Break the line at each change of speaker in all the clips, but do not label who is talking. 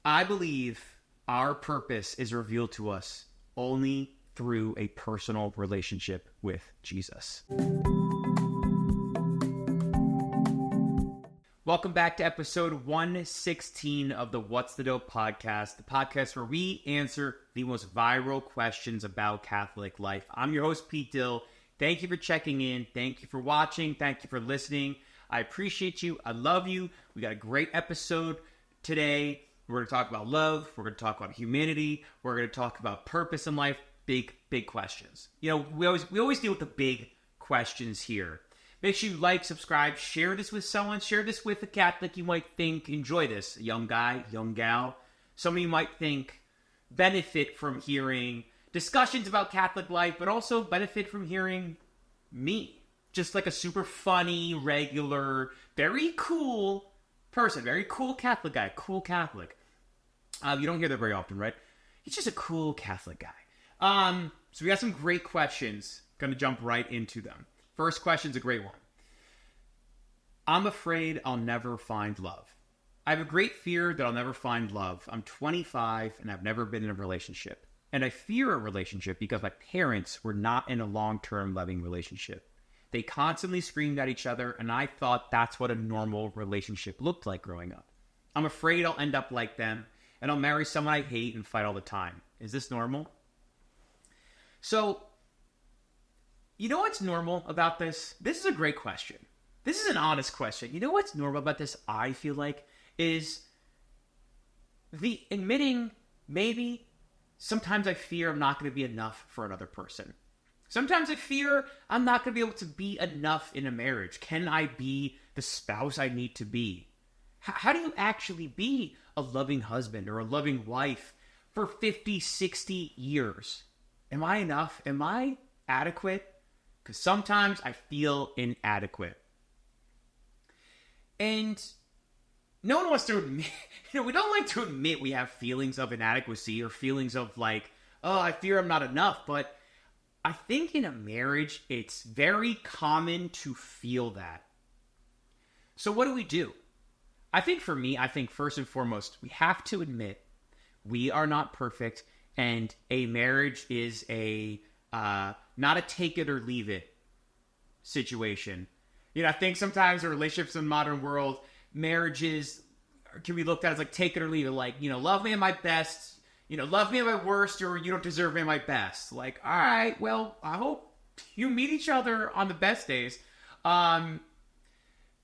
I believe our purpose is revealed to us only through a personal relationship with Jesus. Welcome back to episode 116 of the What's the Dope podcast, the podcast where we answer the most viral questions about Catholic life. I'm your host, Pete Dill. Thank you for checking in. Thank you for watching. Thank you for listening. I appreciate you. I love you. We got a great episode today. We're going to talk about love. We're going to talk about humanity. We're going to talk about purpose in life. Big questions. You know, we always deal with the big questions here. Make sure you like, subscribe, share this with someone. Share this with a Catholic you might think enjoy this. A young guy, young gal. Somebody you might think benefit from hearing discussions about Catholic life, but also benefit from hearing me. Just like a super funny, regular, very cool person. Very cool Catholic guy. Cool Catholic. You don't hear that very often, right? He's just a cool Catholic guy. So we got some great questions. Gonna jump right into them. First question's a great one. I'm afraid I'll never find love. I have a great fear that I'll never find love. I'm 25 and I've never been in a relationship. And I fear a relationship because my parents were not in a long-term loving relationship. They constantly screamed at each other, and I thought that's what a normal relationship looked like growing up. I'm afraid I'll end up like them, and I'll marry someone I hate and fight all the time. Is this normal? So, you know what's normal about this? This is a great question. This is an honest question. You know what's normal about this, I feel like, is the admitting maybe sometimes I fear I'm not going to be enough for another person. Sometimes I fear I'm not going to be able to be enough in a marriage. Can I be the spouse I need to be? How do you actually be a loving husband or a loving wife for 50, 60 years? Am I enough? Am I adequate? Because sometimes I feel inadequate. And no one wants to admit, we don't like to admit we have feelings of inadequacy or feelings of like, oh, I fear I'm not enough. But I think in a marriage, it's very common to feel that. So what do? I think for me, first and foremost, we have to admit we are not perfect, and a marriage is not a take it or leave it situation. I think sometimes in relationships in the modern world, marriages can be looked at as like take it or leave it. Like, love me at my best, love me at my worst, or you don't deserve me at my best. Like, all right, well, I hope you meet each other on the best days.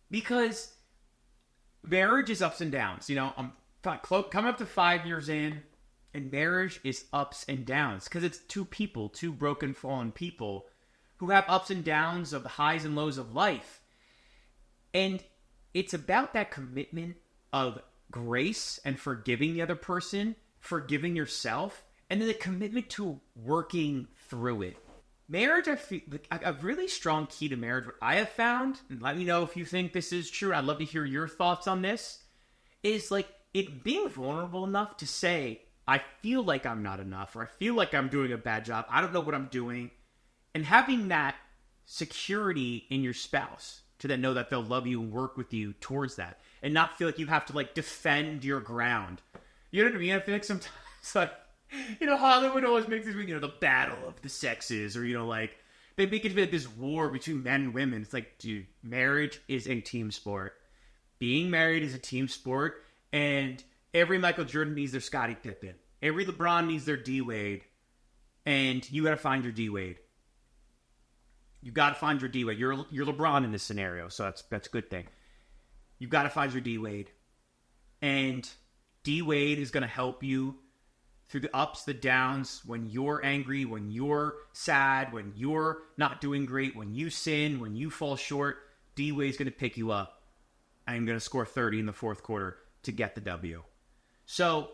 Because marriage is ups and downs. I'm coming up to 5 years in, and marriage is ups and downs. Because it's two broken, fallen people who have ups and downs of the highs and lows of life. And it's about that commitment of grace and forgiving the other person, forgiving yourself, and then the commitment to working through it. Marriage, I feel like a really strong key to marriage, what I have found, and let me know if you think this is true, I'd love to hear your thoughts on this, is like it being vulnerable enough to say, I feel like I'm not enough, or I feel like I'm doing a bad job, I don't know what I'm doing, and having that security in your spouse to then know that they'll love you and work with you towards that, and not feel like you have to like defend your ground. You know what I mean? I feel like sometimes like, Hollywood always makes this, the battle of the sexes, or, like, they make it feel like this war between men and women. It's like, dude, marriage is a team sport. Being married is a team sport, and every Michael Jordan needs their Scottie Pippen. Every LeBron needs their D-Wade, and you gotta find your D-Wade. You gotta find your D-Wade. You're LeBron in this scenario, so that's a good thing. You gotta find your D-Wade. And D-Wade is gonna help you through the ups, the downs, when you're angry, when you're sad, when you're not doing great, when you sin, when you fall short. D-Wade's going to pick you up. I'm going to score 30 in the fourth quarter to get the W. So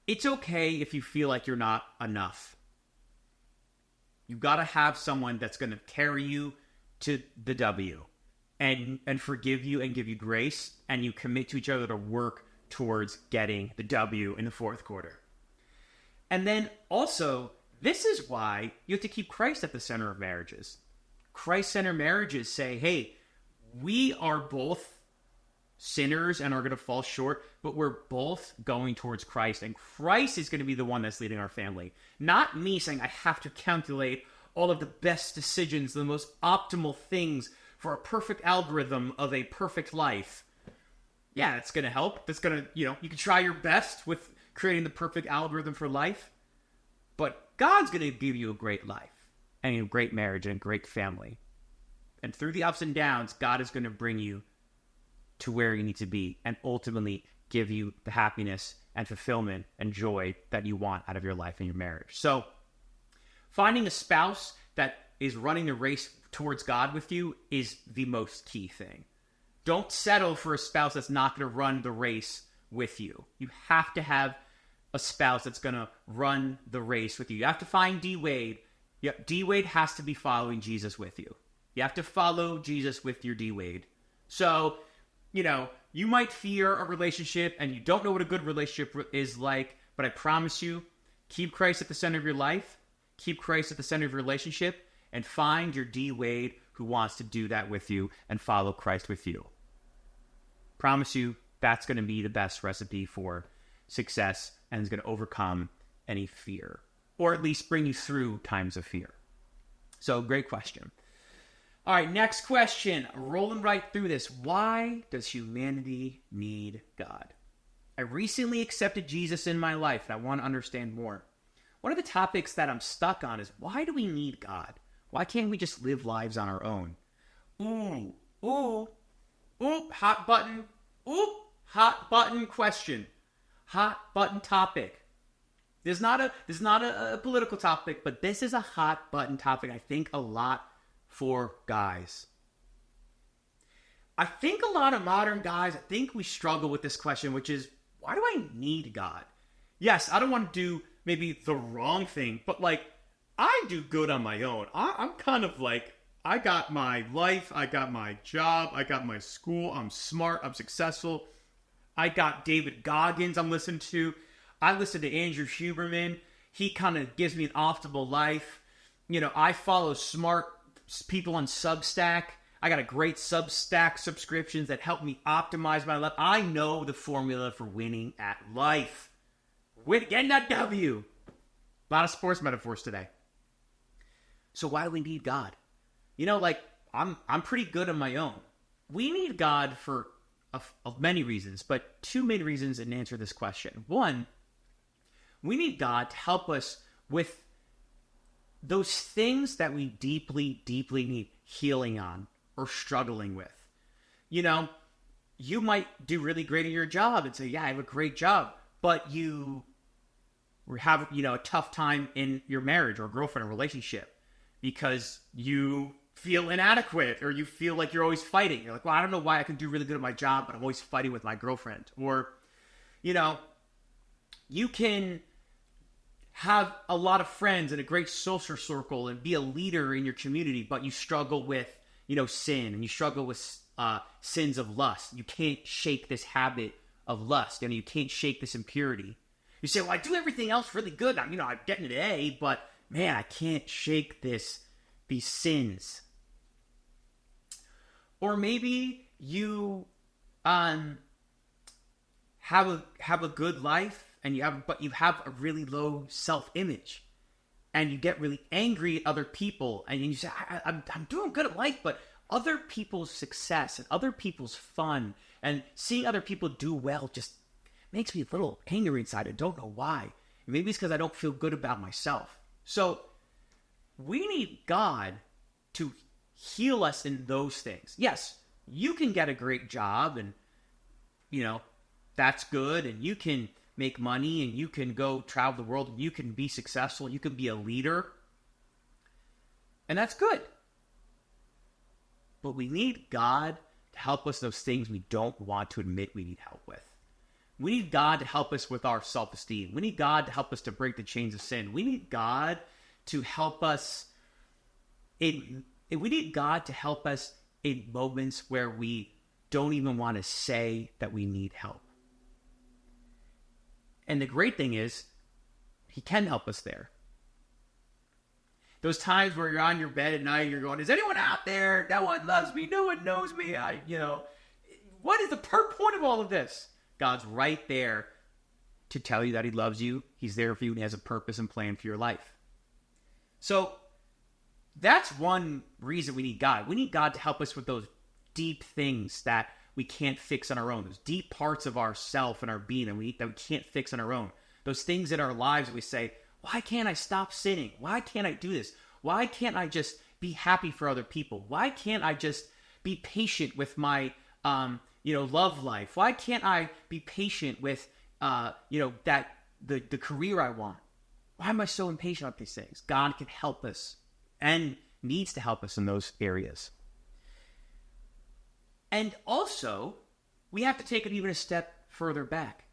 it's okay if you feel like you're not enough. You've got to have someone that's going to carry you to the W and forgive you and give you grace, and you commit to each other to work towards getting the W in the fourth quarter. And then also, this is why you have to keep Christ at the center of marriages. Christ-centered marriages say, hey, we are both sinners and are going to fall short, but we're both going towards Christ, and Christ is going to be the one that's leading our family. Not me saying I have to calculate all of the best decisions, the most optimal things for a perfect algorithm of a perfect life. Yeah, that's going to help. That's going to, you can try your best with creating the perfect algorithm for life, but God's going to give you a great life and a great marriage and a great family. And through the ups and downs, God is going to bring you to where you need to be and ultimately give you the happiness and fulfillment and joy that you want out of your life and your marriage. So finding a spouse that is running the race towards God with you is the most key thing. Don't settle for a spouse that's not going to run the race with you. You have to have a spouse that's going to run the race with you. You have to find D-Wade. Yep, D-Wade has to be following Jesus with you. You have to follow Jesus with your D-Wade. So, you might fear a relationship and you don't know what a good relationship is like, but I promise you, keep Christ at the center of your life, keep Christ at the center of your relationship, and find your D-Wade who wants to do that with you and follow Christ with you. Promise you, that's going to be the best recipe for success and is going to overcome any fear, or at least bring you through times of fear. So, great question. All right, next question. Rolling right through this. Why does humanity need God? I recently accepted Jesus in my life, and I want to understand more. One of the topics that I'm stuck on is, why do we need God? Why can't we just live lives on our own? Hot button. Hot button question. Hot button topic. This is not a political topic, but this is a hot button topic. I think a lot for guys. I think a lot of modern guys, I think we struggle with this question, which is, why do I need God? Yes, I don't want to do maybe the wrong thing, but I do good on my own. I'm kind of I got my life, I got my job, I got my school, I'm smart, I'm successful. I got David Goggins I'm listening to. I listen to Andrew Huberman. He kind of gives me an optimal life. I follow smart people on Substack. I got a great Substack subscriptions that help me optimize my life. I know the formula for winning at life. Getting that W. A lot of sports metaphors today. So why do we need God? I'm pretty good on my own. We need God for of many reasons, but two main reasons in answer this question. One, we need God to help us with those things that we deeply, deeply need healing on or struggling with. You might do really great in your job and say, yeah, I have a great job, but you have, a tough time in your marriage or girlfriend or relationship because you feel inadequate or you feel like you're always fighting. You're like, well, I don't know why I can do really good at my job, but I'm always fighting with my girlfriend. Or, you can have a lot of friends and a great social circle and be a leader in your community, but you struggle with, sin, and you struggle with sins of lust. You can't shake this habit of lust. You can't shake this impurity. You say, well, I do everything else really good. I'm getting an A, but man, I can't shake these sins. Or maybe you have a good life and you have a really low self-image, and you get really angry at other people, and you say, I'm doing good at life, but other people's success and other people's fun and seeing other people do well just makes me a little angry inside. I don't know why. Maybe it's because I don't feel good about myself. So we need God to heal us in those things. Yes, you can get a great job and, that's good, and you can make money and you can go travel the world and you can be successful. You can be a leader, and that's good. But we need God to help us those things we don't want to admit we need help with. We need God to help us with our self-esteem. We need God to help us to break the chains of sin. We need God to help us in moments where we don't even want to say that we need help. And the great thing is, He can help us there. Those times where you're on your bed at night, you're going, is anyone out there? No one loves me. No one knows me. what is the point of all of this? God's right there to tell you that he loves you. He's there for you and he has a purpose and plan for your life. So that's one reason we need God. We need God to help us with those deep things that we can't fix on our own. Those deep parts of ourself and our being that we can't fix on our own. Those things in our lives that we say, why can't I stop sinning? Why can't I do this? Why can't I just be happy for other people? Why can't I just be patient with my, love life? Why can't I be patient with, the career I want? Why am I so impatient with these things? God can help us and needs to help us in those areas. And also, we have to take it even a step further back.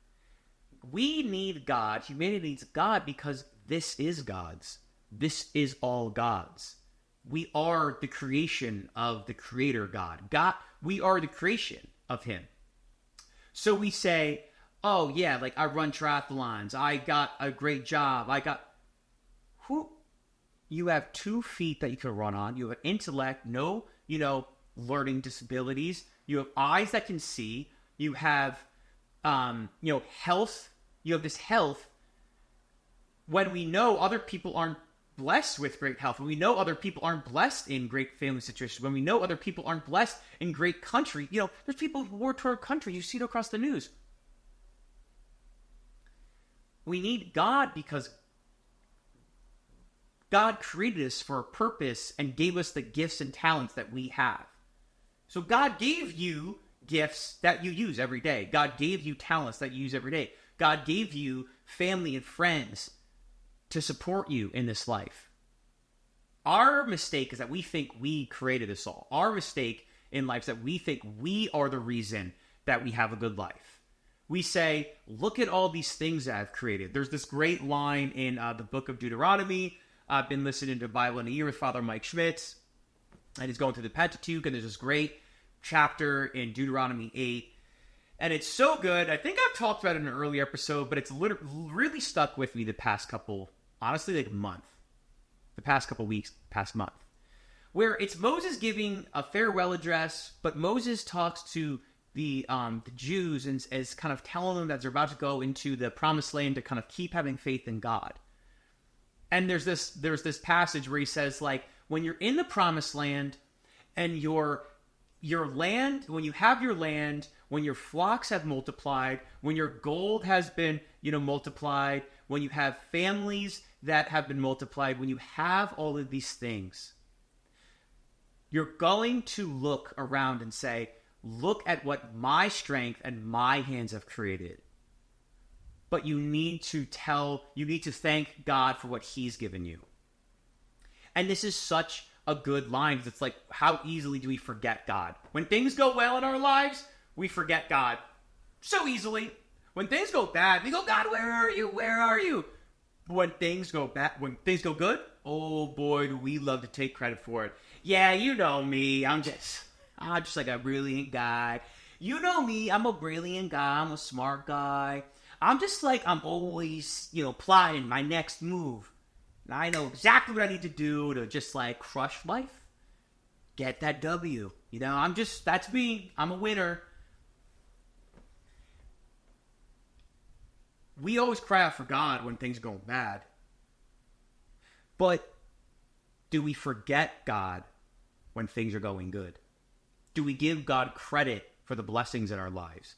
We need God, humanity needs God because this is God's. This is all God's. We are the creation of the Creator God. We are the creation of Him. So we say, oh yeah, like I run triathlons. I got a great job. You have 2 feet that you can run on. You have an intellect, no, learning disabilities. You have eyes that can see. You have, health. You have this health. When we know other people aren't blessed with great health, when we know other people aren't blessed in great family situations, when we know other people aren't blessed in great country, there's people who war toward country. You see it across the news. We need God because God created us for a purpose and gave us the gifts and talents that we have. So God gave you gifts that you use every day. God gave you talents that you use every day. God gave you family and friends to support you in this life. Our mistake is that we think we created this all. Our mistake in life is that we think we are the reason that we have a good life. We say, look at all these things that I've created. There's this great line in the book of Deuteronomy. I've been listening to Bible in a Year with Father Mike Schmitz, and he's going through the Pentateuch, and there's this great chapter in Deuteronomy 8, and it's so good. I think I've talked about it in an earlier episode, but it's really stuck with me the past couple, honestly, like month, the past couple weeks, past month, where it's Moses giving a farewell address, but Moses talks to the Jews and is kind of telling them that they're about to go into the promised land to kind of keep having faith in God. And there's this passage where he says, like, when you're in the promised land and your land, when you have your land, when your flocks have multiplied, when your gold has been, multiplied, when you have families that have been multiplied, when you have all of these things, you're going to look around and say, look at what my strength and my hands have created. But you need to thank God for what He's given you. And this is such a good line, because it's like, how easily do we forget God? When things go well in our lives, we forget God so easily. When things go bad, we go, God, where are you? Where are you? But when things go bad, when things go good, oh boy, do we love to take credit for it. Yeah, you know me. I'm just like a brilliant guy. You know me. I'm a brilliant guy. I'm a smart guy. I'm always, plotting my next move. And I know exactly what I need to do to just like crush life. Get that W. That's me. I'm a winner. We always cry out for God when things go bad. But do we forget God when things are going good? Do we give God credit for the blessings in our lives?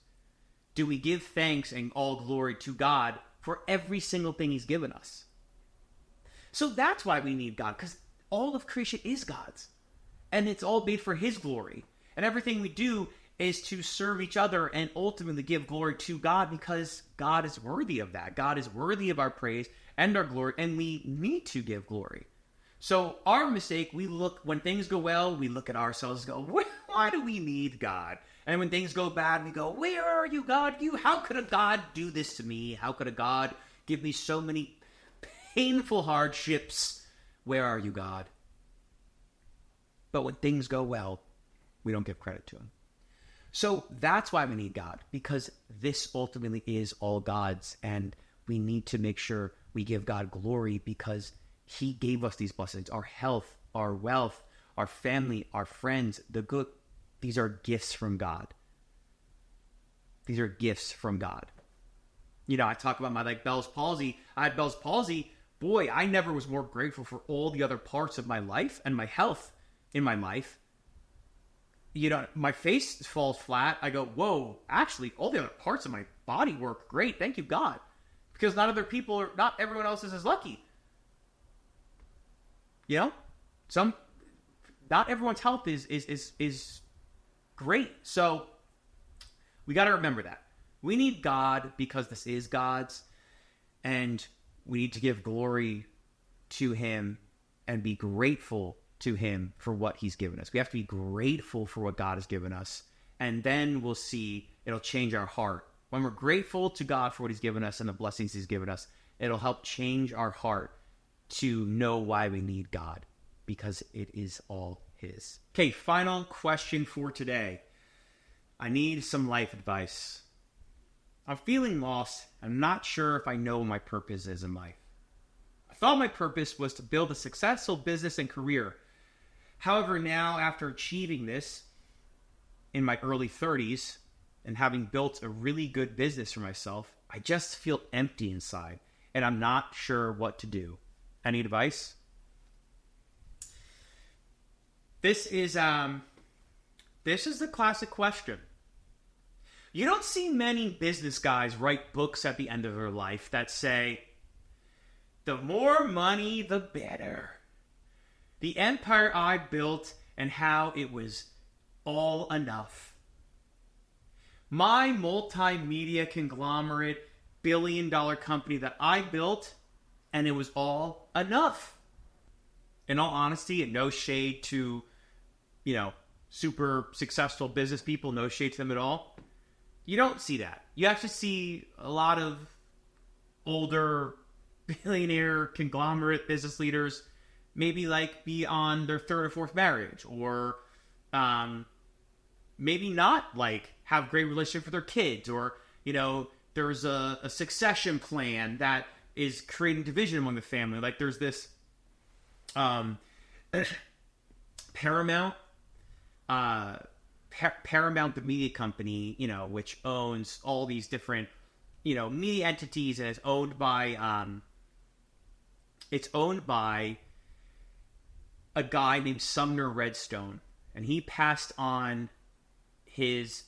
Do we give thanks and all glory to God for every single thing He's given us? So that's why we need God, because all of creation is God's. And it's all made for His glory. And everything we do is to serve each other and ultimately give glory to God, because God is worthy of that. God is worthy of our praise and our glory, and we need to give glory. So our mistake, when things go well, we look at ourselves and go, why do we need God? And when things go bad, we go, where are you, God? How could a God do this to me? How could a God give me so many painful hardships? Where are you, God? But when things go well, we don't give credit to Him. So that's why we need God, because this ultimately is all God's, and we need to make sure we give God glory because He gave us these blessings, our health, our wealth, our family, our friends, the good. These are gifts from God. These are gifts from God. You know, I talk about my Bell's palsy. I had Bell's palsy. Boy, I never was more grateful for all the other parts of my life and my health in my life. You know, my face falls flat. I go, whoa, actually, all the other parts of my body work great. Thank you, God. Because not everyone else is as lucky. You know? Not everyone's health is great. So we got to remember that. We need God because this is God's, and we need to give glory to him and be grateful to him for what he's given us. We have to be grateful for what God has given us, and then we'll see it'll change our heart. When we're grateful to God for what he's given us and the blessings he's given us, it'll help change our heart to know why we need God, because it is all his. Okay, final question for today. I need some life advice. I'm feeling lost. I'm not sure if I know what my purpose is in life. I thought my purpose was to build a successful business and career. However, now after achieving this in my early 30s and having built a really good business for myself, I just feel empty inside and I'm not sure what to do. Any advice? This is the classic question. You don't see many business guys write books at the end of their life that say, the more money, the better. The empire I built and how it was all enough. My multimedia conglomerate billion-dollar company that I built, and it was all enough. In all honesty, and no shade to, super successful business people, no shade to them at all. You don't see that. You actually see a lot of older billionaire conglomerate business leaders maybe be on their third or fourth marriage, or maybe not have great relationship with their kids, or there's a succession plan that is creating division among the family. There's this Paramount the media company, which owns all these different, media entities, and it's owned by a guy named Sumner Redstone, and he passed on his,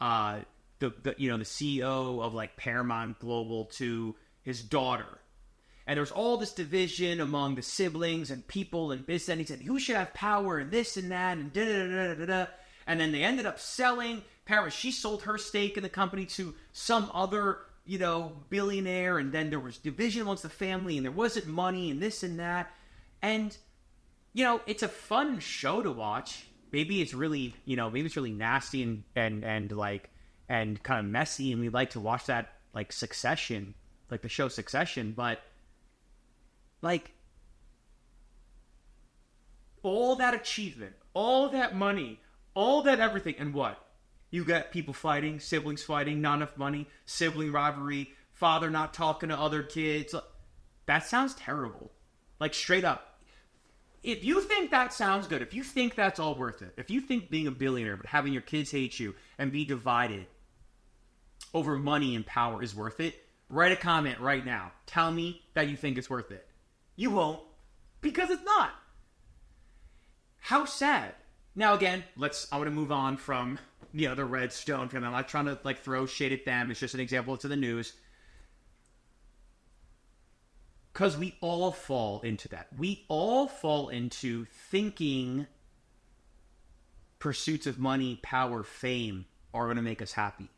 the CEO of Paramount Global to his daughter. And there's all this division among the siblings and people and business, and he said, who should have power and this and that and da-da-da-da-da-da. And then they ended up selling Paramount. She sold her stake in the company to some other, billionaire, and then there was division amongst the family, and there wasn't money and this and that. And, it's a fun show to watch. Maybe it's really, really nasty and kind of messy, and we like to watch that Succession, the show Succession, but all that achievement, all that money, all that everything, and what? You got people fighting, siblings fighting, not enough money, sibling rivalry, father not talking to other kids. That sounds terrible. Straight up. If you think that sounds good, if you think that's all worth it, if you think being a billionaire but having your kids hate you and be divided over money and power is worth it, write a comment right now. Tell me that you think it's worth it. You won't, because it's not. How sad. Now again, I want to move on from the Redstone family. I'm not trying to throw shade at them. It's just an example to the news. Because we all fall into that. We all fall into thinking pursuits of money, power, fame are going to make us happy.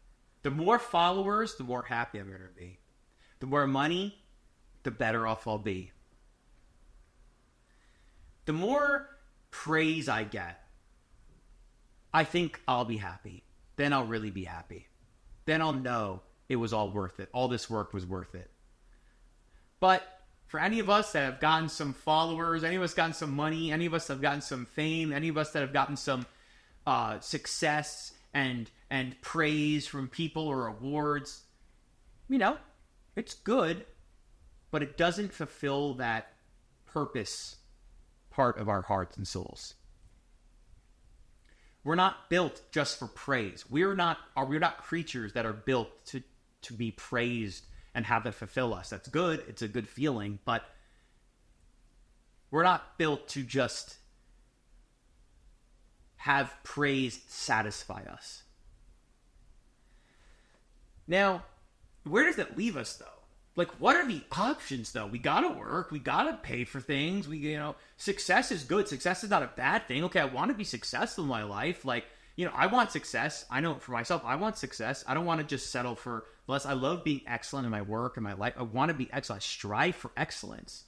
The more followers, the more happy I'm going to be. The more money, the better off I'll be. The more praise I get, I think I'll be happy. Then I'll really be happy. Then I'll know it was all worth it. All this work was worth it. But for any of us that have gotten some followers, any of us gotten some money, any of us that have gotten some fame, any of us that have gotten some success and praise from people or awards, it's good, but it doesn't fulfill that purpose part of our hearts and souls. We're not built just for praise. We're not creatures that are built to be praised and have that fulfill us. That's good. It's a good feeling, but we're not built to just have praise satisfy us. Now, where does that leave us, though? Like, what are the options, though? We gotta work. We gotta pay for things. Success is good. Success is not a bad thing. Okay, I want to be successful in my life. Like, I want success. I know for myself, I want success. I don't want to just settle for less. I love being excellent in my work and my life. I want to be excellent. I strive for excellence.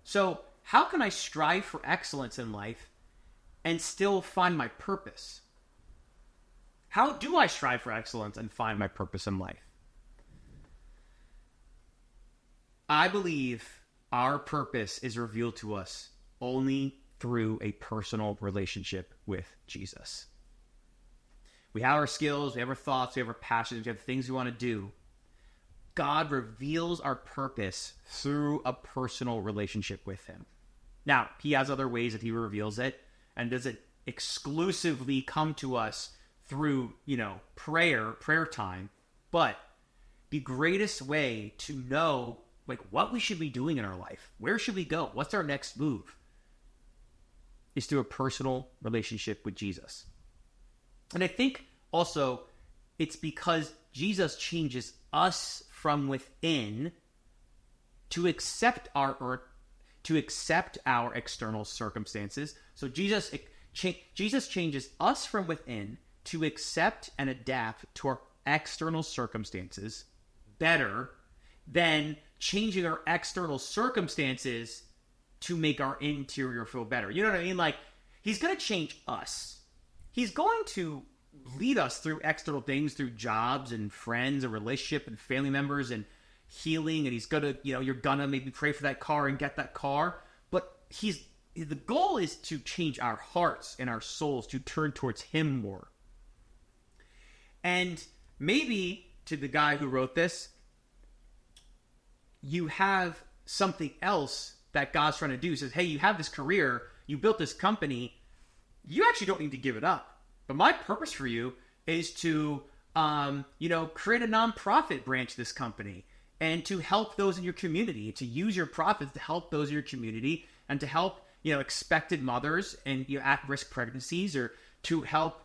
So, how can I strive for excellence in life and still find my purpose? How do I strive for excellence and find my purpose in life? I believe our purpose is revealed to us only through a personal relationship with Jesus. We have our skills, we have our thoughts, we have our passions, we have things we want to do. God reveals our purpose through a personal relationship with him. Now, he has other ways that he reveals it, and does it exclusively come to us through, prayer time. But the greatest way to know what we should be doing in our life, where should we go, what's our next move, is through a personal relationship with Jesus. And I think also it's because Jesus changes us from within to accept our external circumstances. So Jesus changes us from within to accept and adapt to our external circumstances better than changing our external circumstances to make our interior feel better. You know what I mean? Like, he's going to change us. He's going to lead us through external things, through jobs and friends and relationship and family members and healing. And he's going to, you're going to maybe pray for that car and get that car. But the goal is to change our hearts and our souls to turn towards him more. And maybe to the guy who wrote this, you have something else that God's trying to do. He says, hey, you have this career, you built this company, you actually don't need to give it up. But my purpose for you is to, create a nonprofit branch of this company and to help those in your community, to use your profits to help those in your community and to help, expected mothers and at-risk pregnancies, or to help,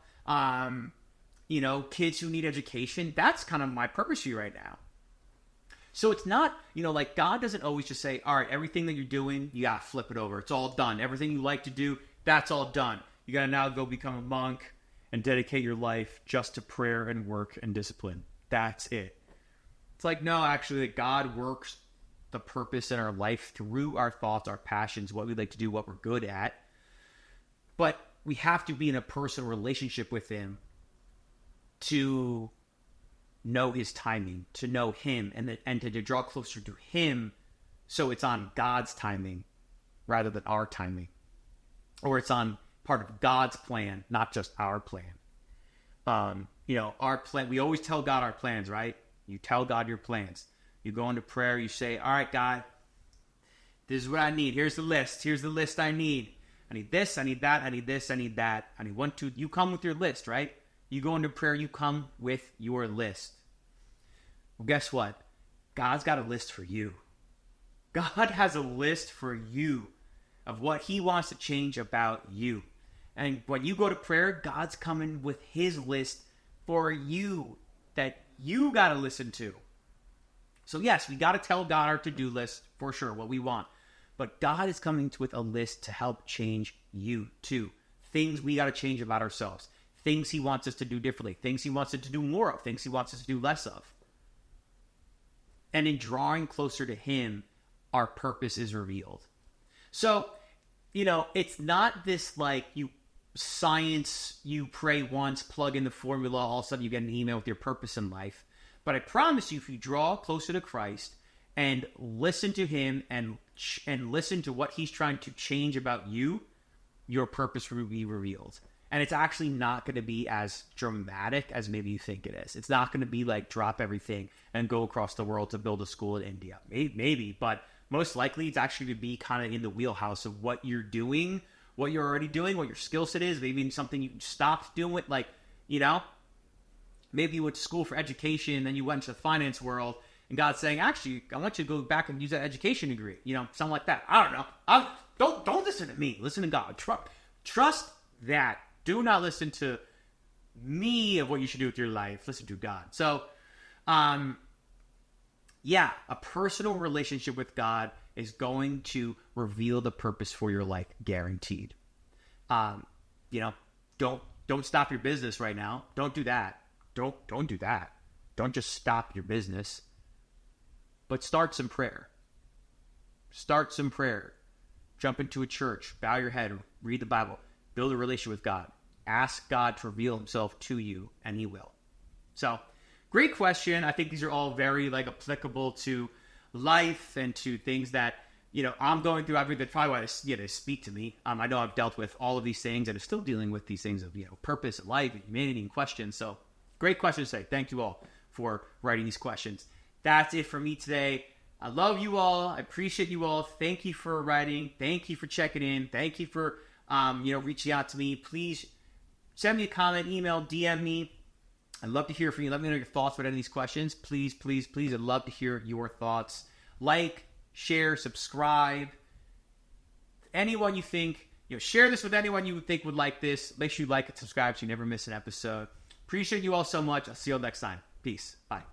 kids who need education. That's kind of my purpose for you right now. So it's not, God doesn't always just say, all right, everything that you're doing, you got to flip it over. It's all done. Everything you like to do, that's all done. You got to now go become a monk and dedicate your life just to prayer and work and discipline. That's it. It's like, no, actually, God works the purpose in our life through our thoughts, our passions, what we like to do, what we're good at. But we have to be in a personal relationship with him to know his timing, to know him, and to draw closer to him, so it's on God's timing rather than our timing. Or it's on part of God's plan, not just our plan. Our plan, we always tell God our plans, right? You tell God your plans. You go into prayer, you say, all right, God, this is what I need. Here's the list. Here's the list I need. I need this, I need that, I need this, I need that. I need 1, 2. You come with your list, right? You go into prayer, you come with your list. Well, guess what? God's got a list for you. God has a list for you of what he wants to change about you. And when you go to prayer, God's coming with his list for you that you got to listen to. So yes, we got to tell God our to-do list for sure, what we want. But God is coming with a list to help change you too. Things we got to change about ourselves. Things he wants us to do differently. Things he wants us to do more of. Things he wants us to do less of. And in drawing closer to him, our purpose is revealed. So, it's not this you pray once, plug in the formula, all of a sudden you get an email with your purpose in life. But I promise you, if you draw closer to Christ and listen to him and listen to what he's trying to change about you, your purpose will be revealed. And it's actually not going to be as dramatic as maybe you think it is. It's not going to be drop everything and go across the world to build a school in India. Maybe, but most likely it's actually to be kind of in the wheelhouse of what you're doing what you're already doing, what your skill set is, maybe something you stopped doing, like, you know, maybe you went to school for education, then you went to the finance world, and God's saying, actually, I want you to go back and use that education degree, you know, something like that. I don't know. Don't listen to me. Listen to God. Trust that. Do not listen to me of what you should do with your life. Listen to God. So, yeah, a personal relationship with God is going to reveal the purpose for your life, guaranteed. You know, don't stop your business right now. Don't do that. Don't do that. Don't just stop your business. But start some prayer. Start some prayer. Jump into a church. Bow your head. Read the Bible. Build a relationship with God. Ask God to reveal himself to you, and he will. So, great question. I think these are all very applicable to life and to things that, you know, I'm going through. I think that's probably why they speak to me. I know I've dealt with all of these things and I'm still dealing with these things of, you know, purpose and life and humanity and questions. So, great questions today. Thank you all for writing these questions. That's it for me today. I love you all. I appreciate you all. Thank you for writing. Thank you for checking in. Thank you for, reaching out to me. Please send me a comment, email, DM me. I'd love to hear from you. Let me know your thoughts about any of these questions. Please, please, please. I'd love to hear your thoughts. Like, share, subscribe. Anyone you think, share this with anyone you think would like this. Make sure you like and subscribe so you never miss an episode. Appreciate you all so much. I'll see you all next time. Peace. Bye.